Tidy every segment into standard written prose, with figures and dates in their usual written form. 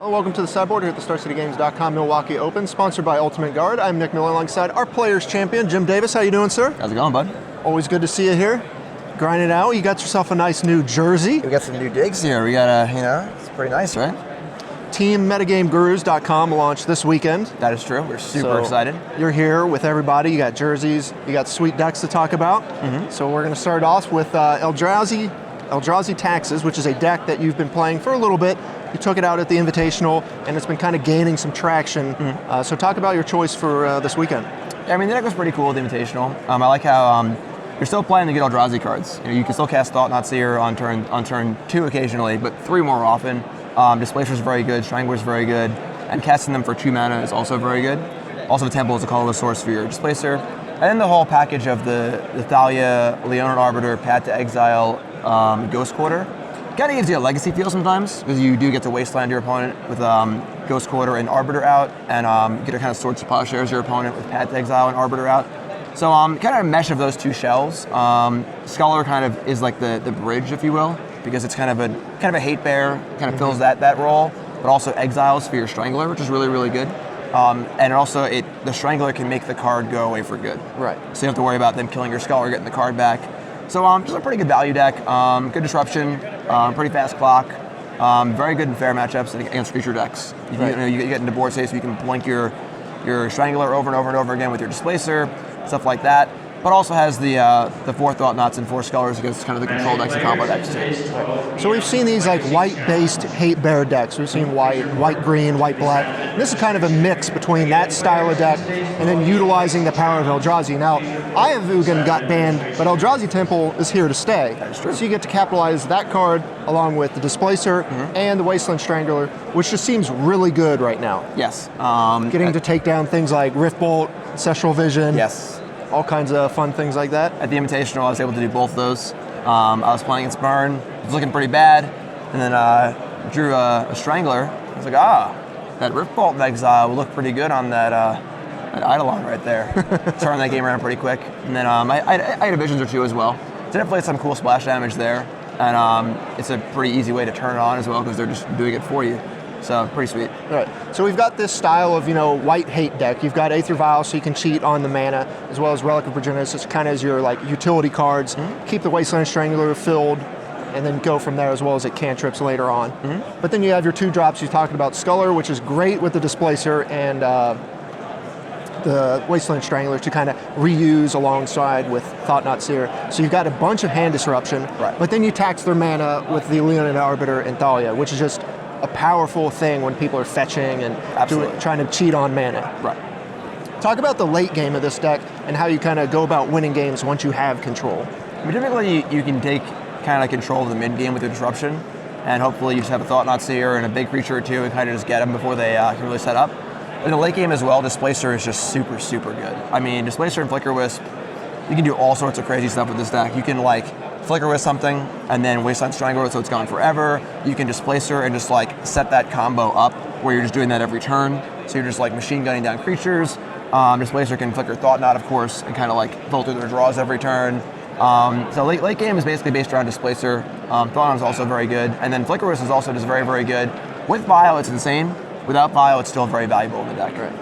Hello, welcome to the Sideboard here at the StarCityGames.com Milwaukee Open, sponsored by Ultimate Guard. I'm Nick Miller alongside our Players Champion, Jim Davis. How you doing, sir? How's it going, bud? Always good to see you here. Grinding out. You got yourself a nice new jersey. We got some new digs here. We got it's pretty nice, right? TeamMetagamegurus.com launched this weekend. That is true. We're super excited. You're here with everybody. You got jerseys. You got sweet decks to talk about. So we're going to start off with Eldrazi Taxes, which is a deck that you've been playing for a little bit. You took it out at the Invitational, and it's been kind of gaining some traction. So talk about your choice for this weekend. Yeah, I mean, the deck was pretty cool at the Invitational. I like how you're still playing the good Eldrazi cards. You can still cast Thought Not Seer on turn 2 occasionally, but 3 more often. Displacer's very good, Strangler's very good, and casting them for 2 mana is also very good. Also, the Temple is a colorless source for your Displacer. And then the whole package of the Thalia, Leonin Arbiter, Path to Exile, Ghost Quarter. Kind of gives you a legacy feel sometimes, because you do get to wasteland your opponent with Ghost Quarter and Arbiter out, and you get to kind of Swords to Plowshares your opponent with Path to Exile and Arbiter out. So kind of a mesh of those two shells. Scholar kind of is like the bridge, if you will, because it's kind of a hate bear, kind of fills that role, but also exiles for your Strangler, which is really, really good. And also the Strangler can make the card go away for good. Right. So you don't have to worry about them killing your Scholar, getting the card back. So just a pretty good value deck, good disruption, pretty fast clock, very good in fair matchups against creature decks. You get into board states, so you can blink your Strangler over and over and over again with your Displacer, stuff like that. But also has the 4 Thought Knots and 4 Scholars against kind of the control decks and combo decks too. So we've seen these like white-based hate bear decks. We've seen white-green, white-black. This is kind of a mix between that style of deck and then utilizing the power of Eldrazi. Now, Eye of Ugin got banned, but Eldrazi Temple is here to stay. That is true. So you get to capitalize that card along with the Displacer and the Wasteland Strangler, which just seems really good right now. Yes. Getting to take down things like Riftbolt, Ancestral Vision. Yes. All kinds of fun things like that. At the Invitational, I was able to do both those. I was playing against Burn. It was looking pretty bad. And then drew a Strangler. I was like, that Riftbolt in Exile will look pretty good on that Eidolon right there. Turn that game around pretty quick. And then I had a Visions or 2 as well. So definitely some cool splash damage there. And it's a pretty easy way to turn it on as well because they're just doing it for you. So pretty sweet. All right. So we've got this style of white hate deck. You've got Aether Vial, so you can cheat on the mana, as well as Relic of Progenitus, kind of as your utility cards. Keep the Wasteland Strangler filled, and then go from there, as well as it cantrips later on. But then you have your 2 drops. You're talking about Scholar, which is great with the Displacer and the Wasteland Strangler to kind of reuse alongside with Thought Not Seer. So you've got a bunch of hand disruption, but then you tax their mana with the Leonin Arbiter and Thalia, which is just a powerful thing when people are fetching and trying to cheat on mana. Right. Talk about the late game of this deck and how you kind of go about winning games once you have control. I mean, typically you can take kind of control of the mid game with your disruption, and hopefully you just have a Thought Not Seer and a big creature or 2 and kind of just get them before they can really set up. In the late game as well, Displacer is just super, super good. I mean, Displacer and Flicker Wisp, you can do all sorts of crazy stuff with this deck. You can Flicker Wisp something and then Wasteland Strangler so it's gone forever. You can Displacer and just set that combo up where you're just doing that every turn. So you're just machine gunning down creatures. Displacer can Flicker Thought Knot, of course, and kind of pull through their draws every turn. So late game is basically based around Displacer. Thought Knot is also very good. And then Flicker Wisp is also just very, very good. With Vial, it's insane. Without Vial, it's still very valuable in the deck. Right.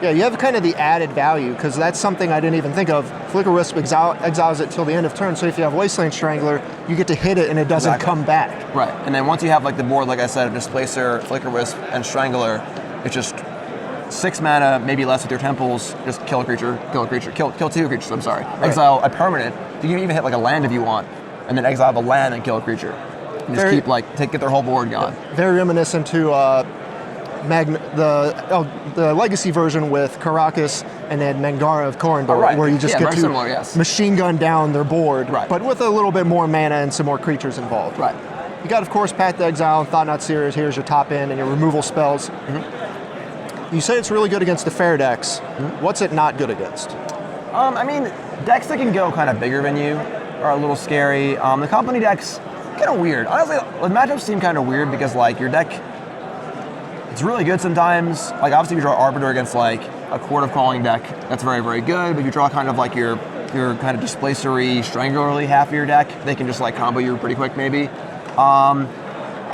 Yeah, you have kind of the added value, because that's something I didn't even think of. Flicker Wisp exiles it till the end of turn, so if you have Wasteland Strangler, you get to hit it and it doesn't come back. Right, and then once you have the board, like I said, Displacer, Flicker Wisp, and Strangler, it's just 6 mana, maybe less with your temples, just kill a creature, kill 2 creatures, I'm sorry. Right. Exile a permanent, you can even hit a land if you want, and then exile the land and kill a creature. And just get their whole board gone. Yeah, very reminiscent to the legacy version with Karakas and then Mangara of Korondor, where you just get to machine gun down their board, but with a little bit more mana and some more creatures involved. Right. You got, of course, Path to Exile and Thought Not Seer. Here's your top end and your removal spells. You say it's really good against the fair decks. What's it not good against? I mean, decks that can go kind of bigger than you are a little scary. The company decks, kind of weird. Honestly, the matchups seem kind of weird because your deck, it's really good sometimes. Obviously, if you draw Arbiter against a Court of Calling deck, that's very, very good. But if you draw kind of your kind of Displacery, Stranglerly half of your deck, they can just combo you pretty quick maybe.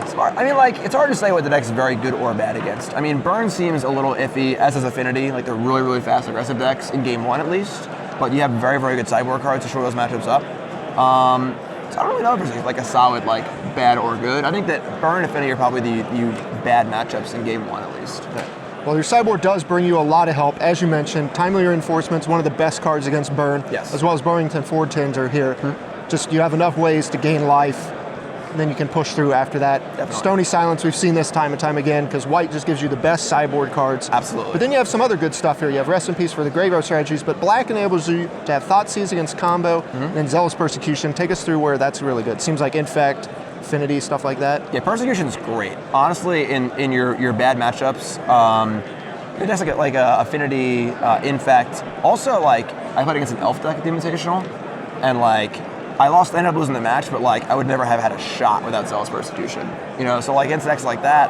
Smart. I mean, like, it's hard to say what the deck's very good or bad against. I mean, Burn seems a little iffy, as does Affinity. Like, they're really, really fast, aggressive decks in game 1 at least. But you have very, very good sideboard cards to shore those matchups up. So I don't really know if there's like a solid, like, bad or good. I think that Burn and Affinity are probably the bad matchups in game 1 at least. Okay. Well, your sideboard does bring you a lot of help. As you mentioned, Timely Reinforcement's one of the best cards against Burn, yes. as well as Burrington Forward Tins are here. Just, you have enough ways to gain life, and then you can push through after that. Definitely. Stony Silence, we've seen this time and time again, because white just gives you the best sideboard cards. Absolutely. But then you have some other good stuff here. You have Rest in Peace for the graveyard strategies, but black enables you to have Thoughtseize against combo, and then Zealous Persecution. Take us through where that's really good. Seems like Infect, Affinity, stuff like that. Yeah, Persecution's great. Honestly, in your bad matchups, that's like a Affinity, Infect. Also, like, I played against an Elf deck at the Invitational, and like, I ended up losing the match, but like, I would never have had a shot without Zealous Persecution. You know, so like against decks like that,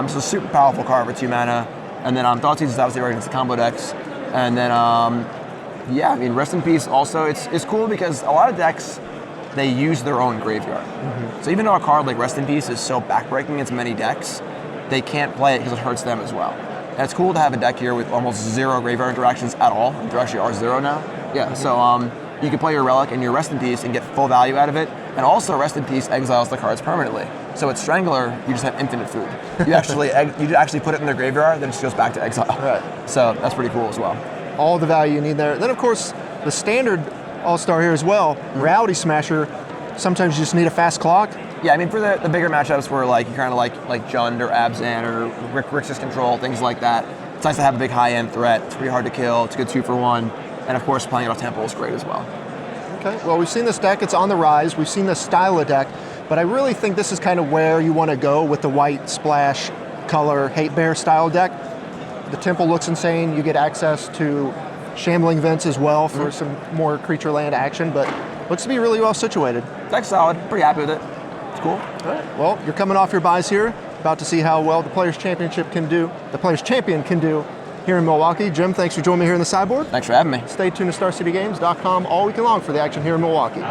it's a super powerful card for 2 mana. And then Thoughtseize is obviously right against the combo decks. And then, yeah, I mean, Rest in Peace also, it's cool because a lot of decks, they use their own graveyard. So even though a card like Rest in Peace is so backbreaking against many decks, they can't play it because it hurts them as well. And it's cool to have a deck here with almost 0 graveyard interactions at all. There actually are 0 now. Yeah, so you can play your Relic and your Rest in Peace and get full value out of it. And also, Rest in Peace exiles the cards permanently. So with Strangler, you just have infinite food. You actually put it in their graveyard, then it just goes back to exile. Right. So that's pretty cool as well. All the value you need there. Then, of course, the standard all-star here as well, Reality Smasher. Sometimes you just need a fast clock. Yeah, I mean, for the bigger matchups where like you're kind of like Jund or Abzan or Grixis Control, things like that, it's nice to have a big high-end threat. It's pretty hard to kill. It's a good 2-for-1. And of course, playing it off Temple is great as well. Okay, well, we've seen this deck. It's on the rise. We've seen this style of deck. But I really think this is kind of where you want to go with the white splash color Hate Bear style deck. The Temple looks insane. You get access to Shambling Vents as well for some more creature land action, but looks to be really well situated. Deck's solid. Pretty happy with it. It's cool. All right. Well, you're coming off your buys here. About to see how well the Players Championship can do. The Players Champion can do here in Milwaukee. Jim, thanks for joining me here in the Sideboard. Thanks for having me. Stay tuned to StarCityGames.com all week long for the action here in Milwaukee.